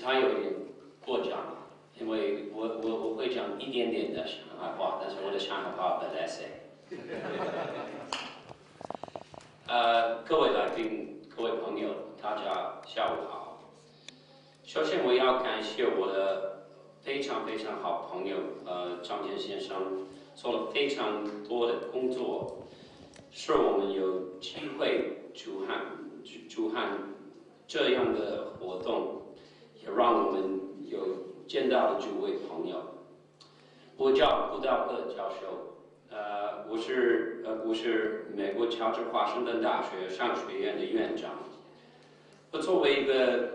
他有一点过奖，因为我会讲一点点的上海话，但是我的上海话不太行。各位来宾、各位朋友，大家下午好。首先，我要感谢我的非常好朋友张健先生做了非常多的工作，使我们有机会主办这样的活动，也让我们有见到了诸位朋友。我叫胡道克教授，我是美国乔治华盛顿大学商学院的院长。我作为一个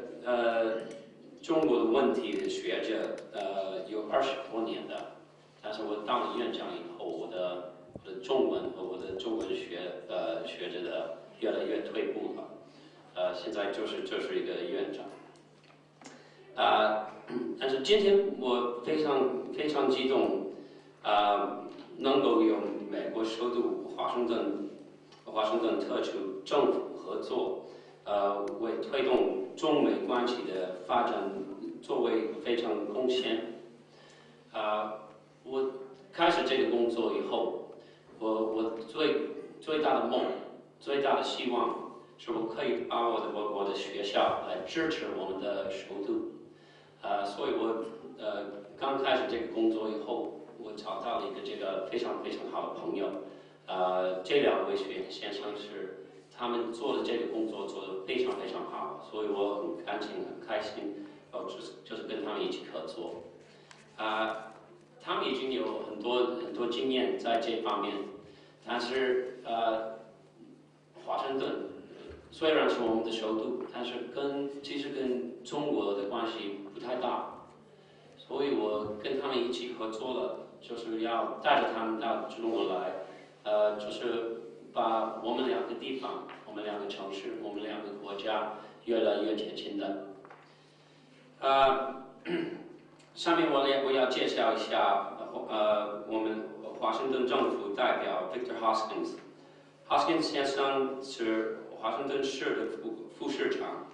中国的问题的学者，有20多年的，但是我当了院长以后，我的中文和我的中文学者的越来越退步了，现在就是一个院长。但是今天我非常激动，能够与美国首都华盛顿特区政府合作，为推动中美关系的发展作为非常贡献。我开始这个工作以后，我最大的梦、最大的希望是我可以把我的学校来支持我们的首都。所以我刚开始这个工作以后，我找到了一个这个非常好的朋友。这2位先生是他们做的这个工作做得非常好，所以我很开心，就是跟他们一起合作。他们已经有很多经验在这方面，但是华盛顿虽然是我们的首都，但是其实跟中国的关系不太大，所以我跟他们一起合作了，就是要带着他们到中国来，就是把我们2个地方、我们2个城市、我们2个国家越来越接近的。上面我要介绍一下我们华盛顿政府代表 Victor Hoskins。Hoskins 先生是华盛顿市的副市长，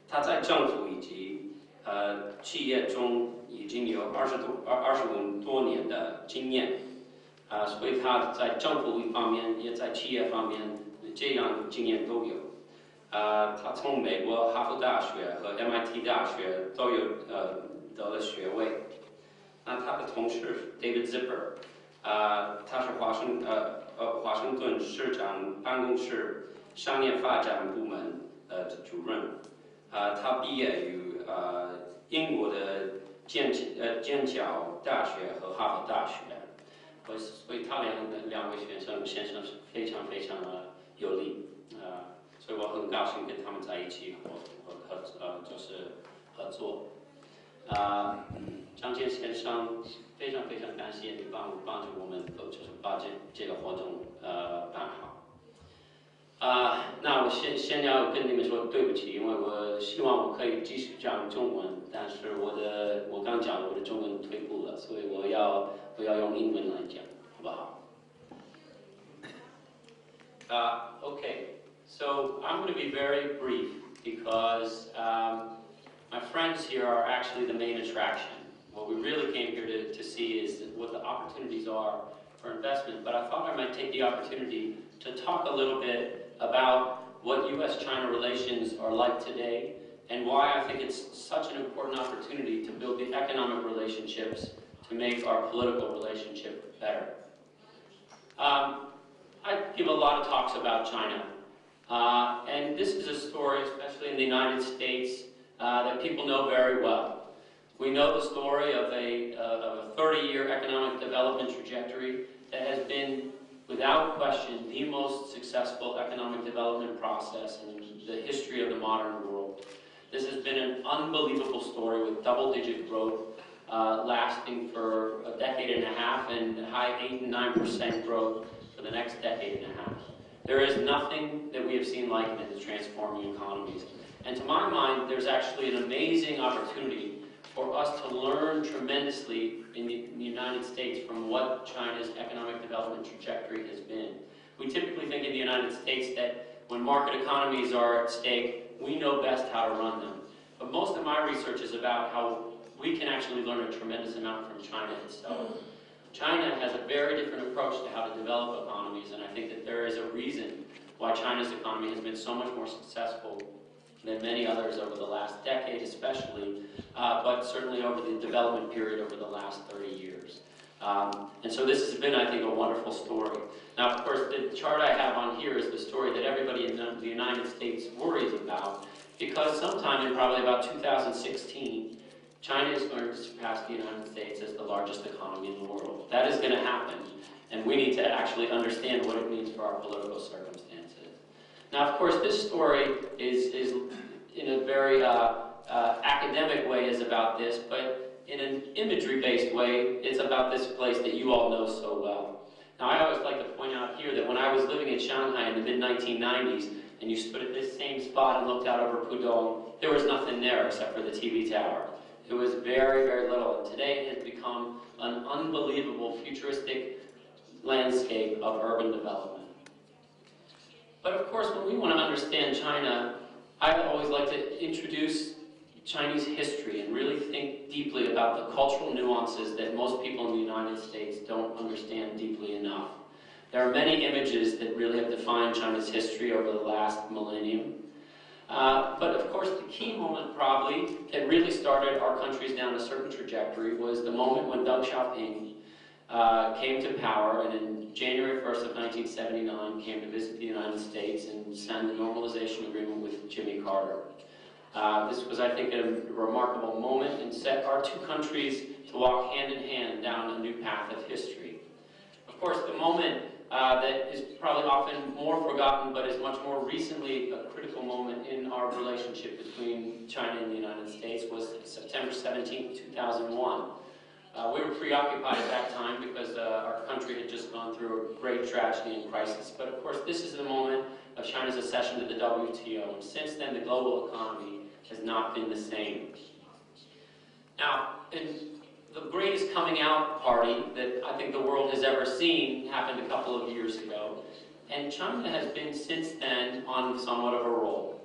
他在政府以及企业中已经有25多年的经验，所以他在政府一方面也在企业方面这样经验都有。他从美国哈佛大学和 MIT 大学都有得了学位。那他的同事 David Zipper， 他是华盛顿市长办公室商业发展部门的主任。他毕业于英国的剑桥大学和哈佛大学，所以他两位先生是非常有力，所以我很高兴跟他们在一起合作。张健先生，非常感谢你帮助我们，就是把这个活动办好。那我先要跟你们说对不起，因为我希望我可以继续讲中文，但是我刚讲了我的中文退步了，所以我要用英文来讲，好不好？Okay, so I'm going to be very brief because my friends here are actually the main attraction. What we really came here to see is what the opportunities are for investment, but I thought I might take the opportunity to talk a little bit about what U.S.-China relations are like today and why I think it's such an important opportunity to build the economic relationships to make our political relationship better. I give a lot of talks about China, and this is a story, especially in the United States, that people know very well. We know the story of a 30-year economic development trajectory that has been, without question, the most successful economic development process in the history of the modern world. This has been an unbelievable story with double-digit growth lasting for a decade and a half and high 8 and 9% growth for the next decade and a half. There is nothing that we have seen like it in the transforming economies. And to my mind, there's actually an amazing opportunity for us to learn tremendously in the United States from what China's economic development trajectory has been. We typically think in the United States that when market economies are at stake, we know best how to run them. But most of of my research is about how we can actually learn a tremendous amount from China itself. China has a very different approach to how to develop economies, and I think that there is a reason why China's economy has been so much more successful than many others over the last decade especially, but certainly over the development period over the last 30 years. And so this has been, I think, a wonderful story. Now, of course, the chart I have on here is the story that everybody in the United States worries about, because sometime in probably about 2016, China is going to surpass the United States as the largest economy in the world. That is going to happen, and we need to actually understand what it means for our political circumstances. Now, of course, this story is in a very academic way is about this, but in an imagery-based way, it's about this place that you all know so well. Now, I always like to point out here that when I was living in Shanghai in the mid-1990s, and you stood at this same spot and looked out over Pudong, there was nothing there except for the TV tower. It was very, very little, and today it has become an unbelievable futuristic landscape of urban development. But of course, when we want to understand China, I always like to introduce Chinese history and really think deeply about the cultural nuances that most people in the United States don't understand deeply enough. There are many images that really have defined China's history over the last millennium. But of course, the key moment probably that really started our countries down a certain trajectory was the moment when Deng Xiaoping came to power, and in January 1st of 1979 came to visit the United States and signed the normalization agreement with Jimmy Carter. This was, I think, a remarkable moment and set our two countries to walk hand in hand down a new path of history. Of course, the moment that is probably often more forgotten, but is much more recently a critical moment in our relationship between China and the United States was September 17, 2001. We were preoccupied at that time because our country had just gone through a great tragedy and crisis. But of course, this is the moment of China's accession to the WTO. And since then, the global economy has not been the same. Now, the greatest coming out party that I think the world has ever seen happened a couple of years ago. And China has been since then on somewhat of a roll.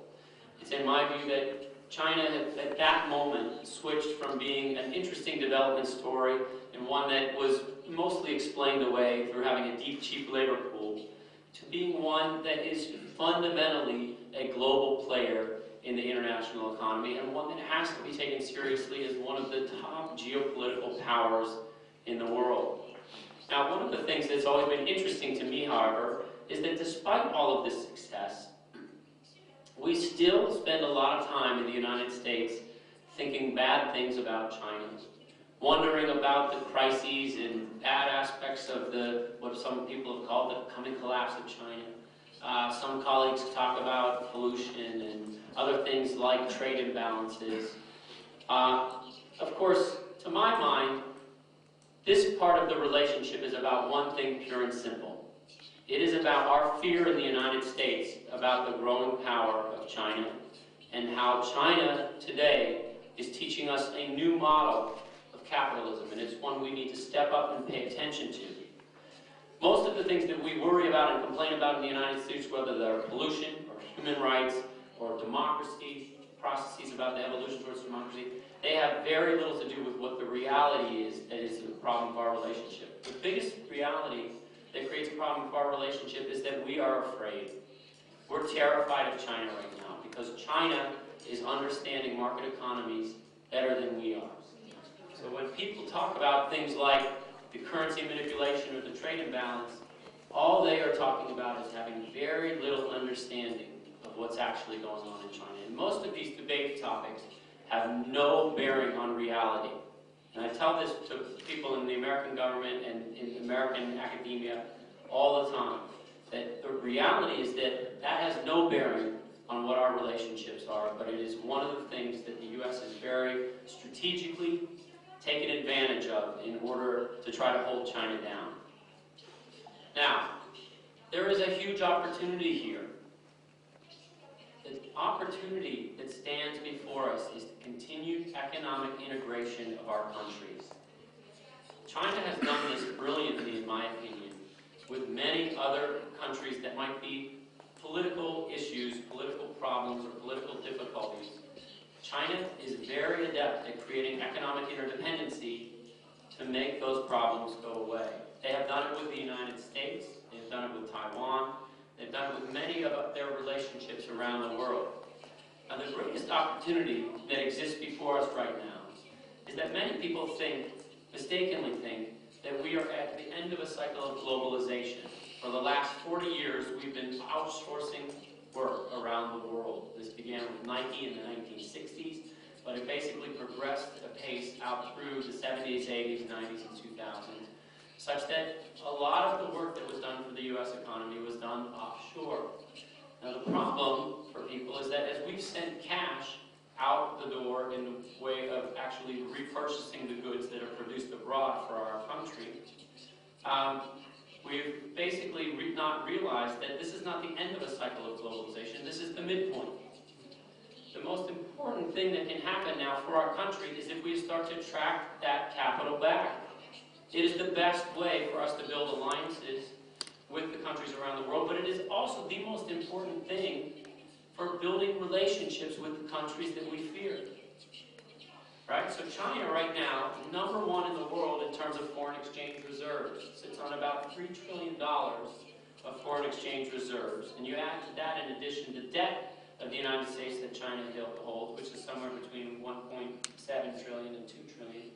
It's in my view that China at that moment switched from being an interesting development story and one that was mostly explained away through having a deep, cheap labor pool to being one that is fundamentally a global player in the international economy and one that has to be taken seriously as one of the top geopolitical powers in the world. Now, one of the things that's always been interesting to me, however, is that despite all of this success, we still spend a lot of time in the United States thinking bad things about China, wondering about the crises and bad aspects of what some people have called the coming collapse of China. Some colleagues talk about pollution and other things like trade imbalances. Of course, to my mind, this part of the relationship is about one thing pure and simple. It is about our fear in the United States about the growing power of China and how China today is teaching us a new model of capitalism, and it's one we need to step up and pay attention to. Most of the things that we worry about and complain about in the United States, whether they're pollution or human rights or democracy, processes about the evolution towards democracy, they have very little to do with what the reality is that is the problem of our relationship. The biggest reality that creates a problem for our relationship is that we are afraid. We're terrified of China right now because China is understanding market economies better than we are. So when people talk about things like the currency manipulation or the trade imbalance, all they are talking about is having very little understanding of what's actually going on in China. And most of these debate topics have no bearing on reality. And I tell this to people in the American government and in American academia all the time, that the reality is that that has no bearing on what our relationships are, but it is one of the things that the U.S. is very strategically taken advantage of in order to try to hold China down. Now, there is a huge opportunity here. The opportunity that stands before us is the continued economic integration of our countries. China has done this brilliantly, in my opinion, with many other countries that might be political issues, political problems, or political difficulties. China is very adept at creating economic interdependency to make those problems go away. They have done it with the United States, they've done it with Taiwan, they've done it with many of their relationships around the world. Now, the greatest opportunity that exists before us right now is that many people mistakenly think, that we are at the end of a cycle of globalization. For the last 40 years, we've been outsourcing work around the world. This began with Nike in the 1960s, but it basically progressed at a pace out through the 70s, 80s, 90s, and 2000s, such that a lot of the work that was done for the U.S. economy was done offshore. Now, the problem for people is that as we've sent cash out the door in the way of actually repurchasing the goods that are produced abroad for our country, we've basically not realized that this is not the end of a cycle of globalization, this is the midpoint. The most important thing that can happen now for our country is if we start to attract that capital back. It is the best way for us to build alliances with the countries around the world, but it is also the most important thing for building relationships with the countries that we fear. Right? So China right now, #1 in the world in terms of foreign exchange reserves, sits on about $3 trillion of foreign exchange reserves. And you add to that, in addition, the debt of the United States that China holds, which is somewhere between $1.7 trillion and $2 trillion.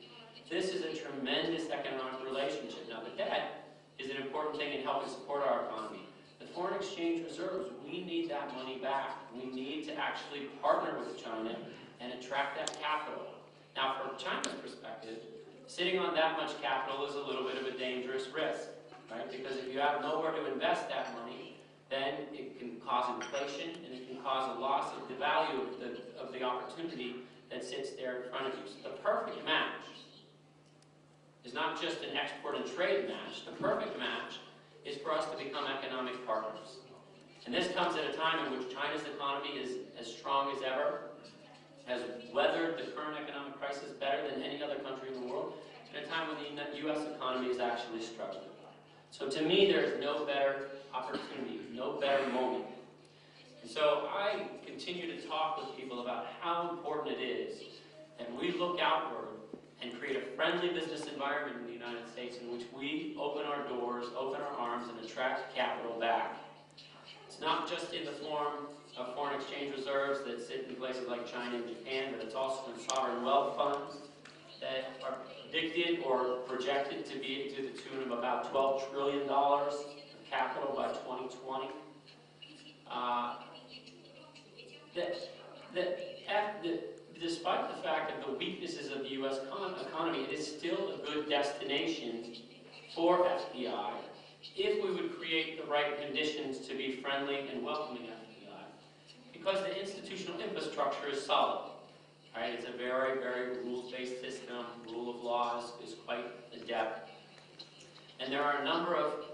This is a tremendous economic relationship. Now, the debt is an important thing in helping support our economy. The foreign exchange reserves, we need that money back. We need to actually partner with China and attract that capital. Now, from China's perspective, sitting on that much capital is a little bit of a dangerous risk, right? Because if you have nowhere to invest that money, then it can cause inflation and it can cause a loss of the value of the opportunity that sits there in front of you. So the perfect match is not just an export and trade match. The perfect match is for us to become economic partners. And this comes at a time in which China's economy is as strong as ever, has weathered the current economic crisis better than any other country in the world, at a time when the U.S. economy is actually struggling. So to me, there is no better opportunity, no better moment. And so I continue to talk with people about how important it is that we look outward and create a friendly business environment in the United States in which we open our doors, open our arms, and attract capital back. It's not just in the form of foreign exchange reserves that sit in places like China and Japan, but it's also in sovereign wealth funds that are predicted or projected to be to the tune of about $12 trillion of capital by 2020. Despite the fact of the weaknesses of the U.S. economy, it is still a good destination for FDI if we would create the right conditions to be friendly and welcoming FDI. Because the institutional infrastructure is solid. Right? It's a very, very rules-based system. Rule of law is quite adept. And there are a number of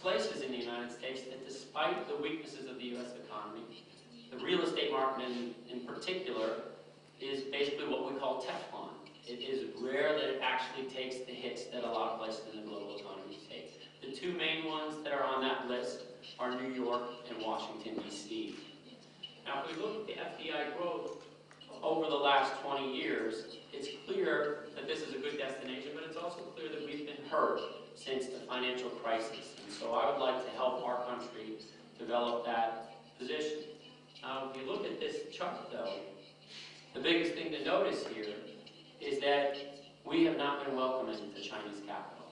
places in the United States that, despite the weaknesses of the U.S. economy, the real estate market in particular is basically what we call Teflon. It is rare that it actually takes the hits that a lot of places in the global economy take. The two main ones that are on that list are New York and Washington, D.C. Now, if we look at the FDI growth over the last 20 years, it's clear that this is a good destination, but it's also clear that we've been hurt since the financial crisis. And so I would like to help our country develop that position. Now, if you look at this chart, though, the biggest thing to notice here is that we have not been welcoming the Chinese capital.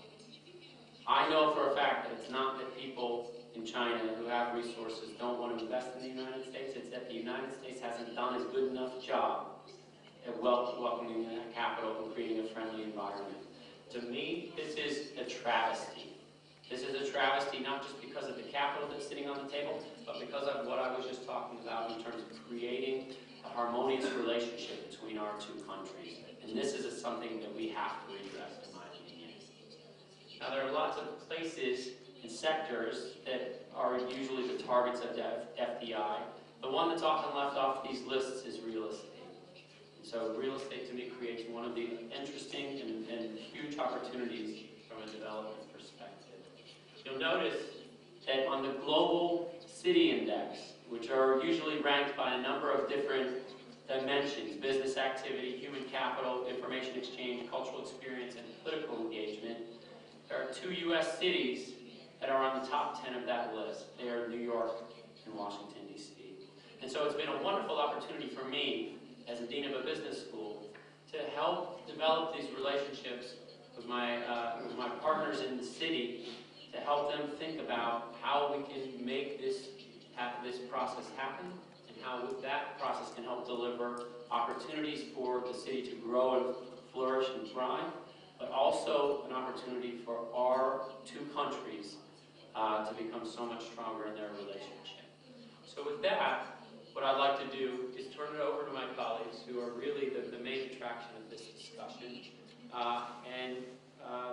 I know for a fact that it's not that people in China who have resources don't want to invest in the United States, it's that the United States hasn't done a good enough job at welcoming that capital and creating a friendly environment. To me, this is a travesty. This is a travesty not just because of the capital that's sitting on the table, but because of what I was just talking about in terms of creating a harmonious relationship between our two countries. And this is something that we have to address, in my opinion. Now, there are lots of places and sectors that are usually the targets of FDI. The one that's often left off these lists is real estate. So real estate, to me, creates one of the interesting and huge opportunities from a development perspective. You'll notice that on the global city index, which are usually ranked by a number of different dimensions: business activity, human capital, information exchange, cultural experience, and political engagement. There are 2 U.S. cities that are on the top 10 of that list. They are New York and Washington, D.C. And so it's been a wonderful opportunity for me, as a dean of a business school, to help develop these relationships with my partners in the city, to help them think about how we can make this process happen, and how that process can help deliver opportunities for the city to grow and flourish and thrive, but also an opportunity for our 2 countries to become so much stronger in their relationship. So with that, what I'd like to do is turn it over to my colleagues, who are really the main attraction of this discussion, and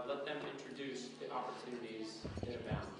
let them introduce the opportunities that abound.